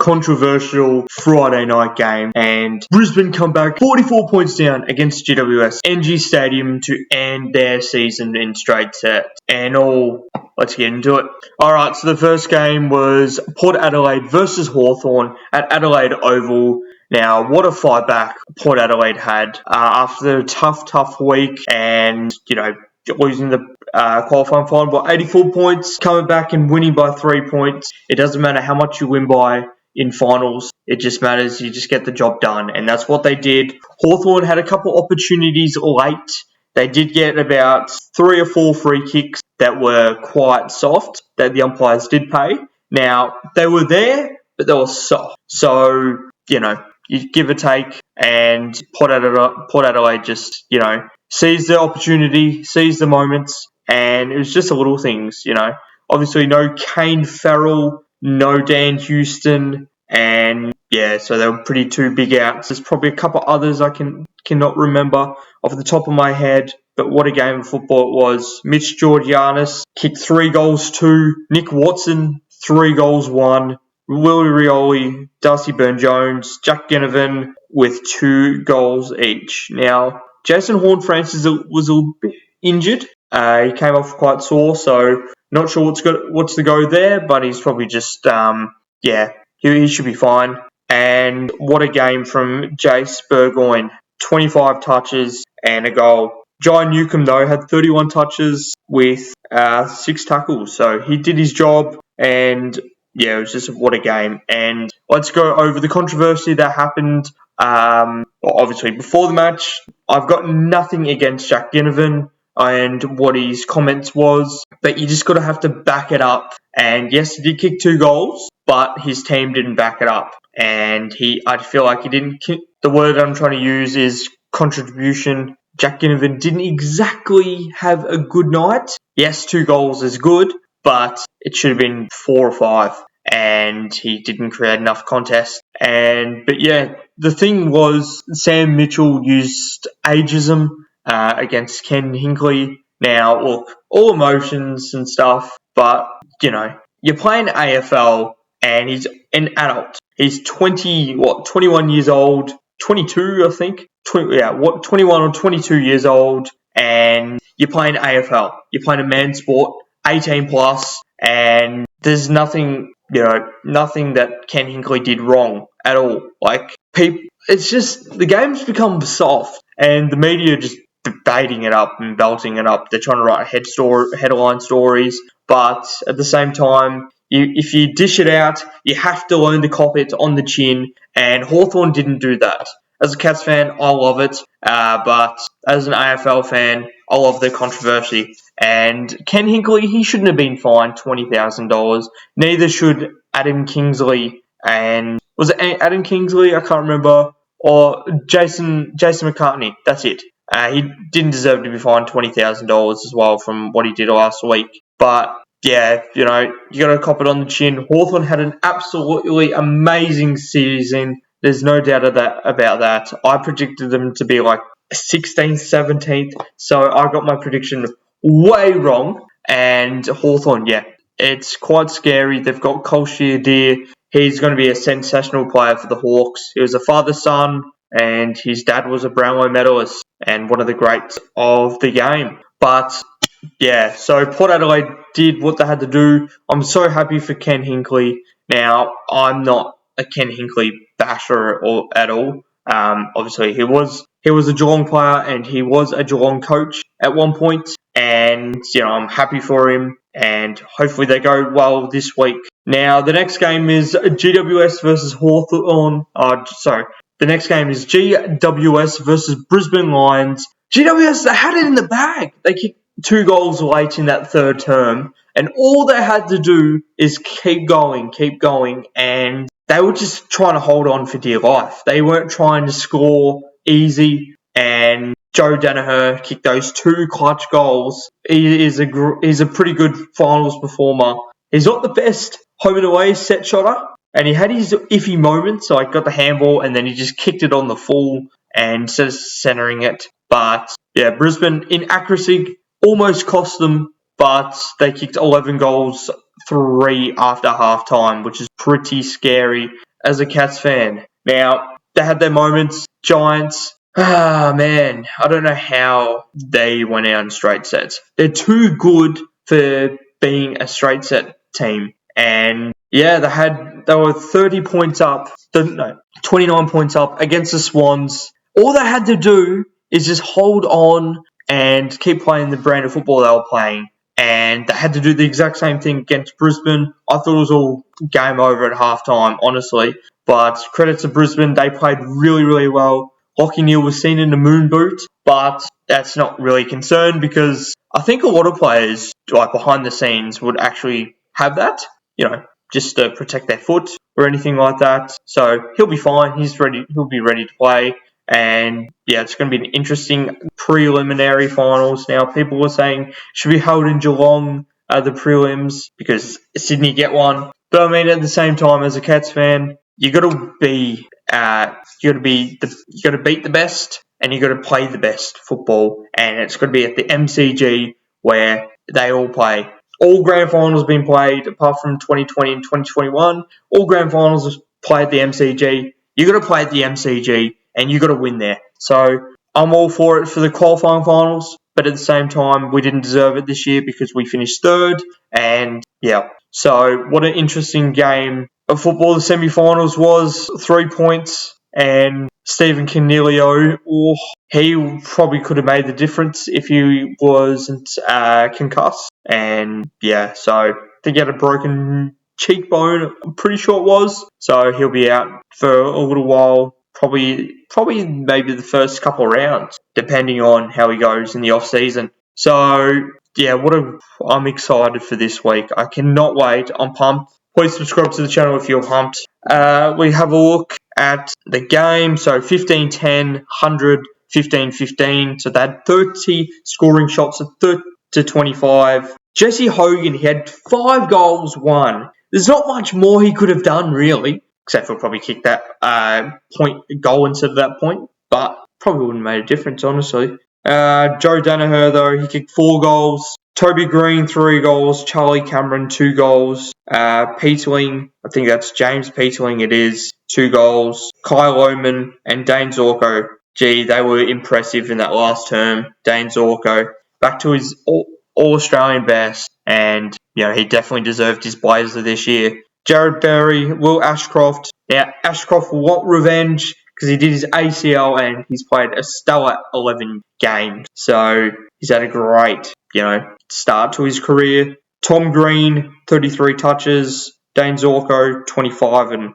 controversial Friday night game, and Brisbane come back 44 points down against GWS NG Stadium to end their season in straight sets. And let's get into it. Alright, so the first game was Port Adelaide versus Hawthorn at Adelaide Oval. Now, what a fight back Port Adelaide had after a tough week, and, losing the qualifying final by 84 points, coming back and winning by 3 points. It doesn't matter how much you win by in finals. It just matters you just get the job done, and that's what they did. Hawthorn had a couple opportunities late. They did get about 3 or 4 free kicks that were quite soft, that the umpires did pay. Now, they were there, but they were soft. So, you give or take, and Port Adelaide just, seized the opportunity, seized the moments, and it was just the little things, Obviously, no Kane Farrell, no Dan Houston, and so they were pretty 2 big outs. There's probably a couple others I cannot remember off the top of my head, but what a game of football it was. Mitch Georgianis kicked 3 goals, 2. Nick Watson, 3 goals, 1. Willie Rioli, Darcy Byrne-Jones, Jack Ginnivan with 2 goals each. Now, Jason Horne-Francis was a little bit injured. He came off quite sore, so not sure what's to go there, but he's probably just, he should be fine. And what a game from Jace Burgoyne. 25 touches and a goal. Jai Newcomb, though, had 31 touches with 6 tackles, so he did his job, and it was just what a game. And let's go over the controversy that happened. Obviously, before the match, I've got nothing against Jack Ginnivan and what his comments was, but you just got to have to back it up. And yes, he did kick 2 goals, but his team didn't back it up. And I feel like he didn't. The word I'm trying to use is contribution. Jack Ginnivan didn't exactly have a good night. Yes, 2 goals is good, but it should have been 4 or 5, and he didn't create enough contest. The thing was, Sam Mitchell used ageism against Ken Hinkley. Now, look, all emotions and stuff, but, you're playing AFL, and he's an adult. He's 21 years old, 22, I think. 21 or 22 years old, and you're playing AFL. You're playing a man's sport, 18 plus, and there's nothing that Ken Hinkley did wrong at all. It's just, the game's become soft, and the media are just debating it up and belting it up. They're trying to write headline stories, but at the same time, if you dish it out, you have to learn to cop it on the chin, and Hawthorn didn't do that. As a Cats fan, I love it, but as an AFL fan, I love the controversy. And Ken Hinkley, he shouldn't have been fined $20,000. Neither should Adam Kingsley. And was it Adam Kingsley? I can't remember. Or Jason McCartney. That's it. He didn't deserve to be fined $20,000 as well from what he did last week. But you got to cop it on the chin. Hawthorn had an absolutely amazing season. There's no doubt about that. I predicted them to be like 16th, 17th, so I got my prediction way wrong. And Hawthorn, it's quite scary. They've got Cole Sheardeer. He's going to be a sensational player for the Hawks. He was a father-son, and his dad was a Brownlow medalist and one of the greats of the game. But so Port Adelaide did what they had to do. I'm so happy for Ken Hinkley. Now, I'm not a Ken Hinkley basher at all. Obviously, he was a Geelong player, and he was a Geelong coach at one point. And, I'm happy for him, and hopefully they go well this week. Now, the next game is GWS versus Hawthorn. The next game is GWS versus Brisbane Lions. GWS, they had it in the bag. They kicked 2 goals late in that third term, and all they had to do is keep going, and they were just trying to hold on for dear life. They weren't trying to score easy, and Joe Danaher kicked those 2 clutch goals. He's a pretty good finals performer. He's not the best home and away set shotter, and he had his iffy moments. So I got the handball, and then he just kicked it on the full and instead of centering it. But Brisbane inaccuracy almost cost them, but they kicked 11 goals, 3 after half time, which is pretty scary. as a Cats fan. Now, they had their moments. Giants, man, I don't know how they went out in straight sets. They're too good for being a straight set team. And yeah, they were 30 points up, 29 points up against the Swans. All they had to do is just hold on and keep playing the brand of football they were playing. And they had to do the exact same thing against Brisbane. I thought it was all game over at halftime, honestly. But credit to Brisbane, they played really, really well. Lachie Neale was seen in the moon boot, but that's not really a concern because I think a lot of players, like behind the scenes, would actually have that, just to protect their foot or anything like that. So he'll be fine. He'll be ready to play. And yeah, it's going to be an interesting preliminary finals. Now, people were saying should be held in Geelong, the prelims, because Sydney get one. But I mean, at the same time, as a Cats fan, you got to beat the best, and you got to play the best football. And it's going to be at the MCG where they all play. All grand finals have been played, apart from 2020 and 2021. All grand finals are played at the MCG. You got to play at the MCG, and you got to win there. So I'm all for it for the qualifying finals, but at the same time, we didn't deserve it this year because we finished third. And yeah, so what an interesting game of football. The semi-finals was 3 points, and Stephen Cornelio, he probably could have made the difference if he wasn't concussed. And yeah, so I think he had a broken cheekbone, I'm pretty sure it was. So he'll be out for a little while, probably maybe the first couple of rounds, depending on how he goes in the off-season. So yeah, I'm excited for this week. I cannot wait. I'm pumped. Please subscribe to the channel if you're pumped. We have a look at the game. So 15-10, 100, 15-15. So they had 30 scoring shots at 30 to 25. Jesse Hogan, he had 5 goals, 1. There's not much more he could have done, really, except for probably kick that goal instead of that point. But probably wouldn't have made a difference, honestly. Joe Danaher, though, he kicked 4 goals. Toby Green, 3 goals. Charlie Cameron, 2 goals. Peterling, I think that's James Peterling, it is, 2 goals. Kyle Lohman and Dane Zorko. Gee, they were impressive in that last term. Dane Zorko, back to his All-Australian best. And, he definitely deserved his blazer this year. Jared Berry, Will Ashcroft. Now, Ashcroft will want revenge because he did his ACL and he's played a stellar 11 games. So he's had a great, start to his career. Tom Green, 33 touches. Dane Zorko, 25. And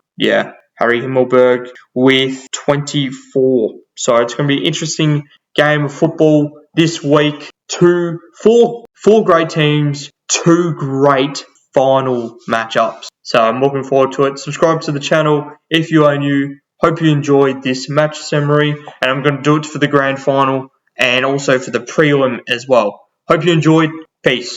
Harry Himmelberg with 24. So it's going to be an interesting game of football this week. Four great teams, 2 great final matchups. So I'm looking forward to it. Subscribe to the channel if you are new. Hope you enjoyed this match summary, and I'm going to do it for the grand final and also for the prelim as well. Hope you enjoyed. Peace.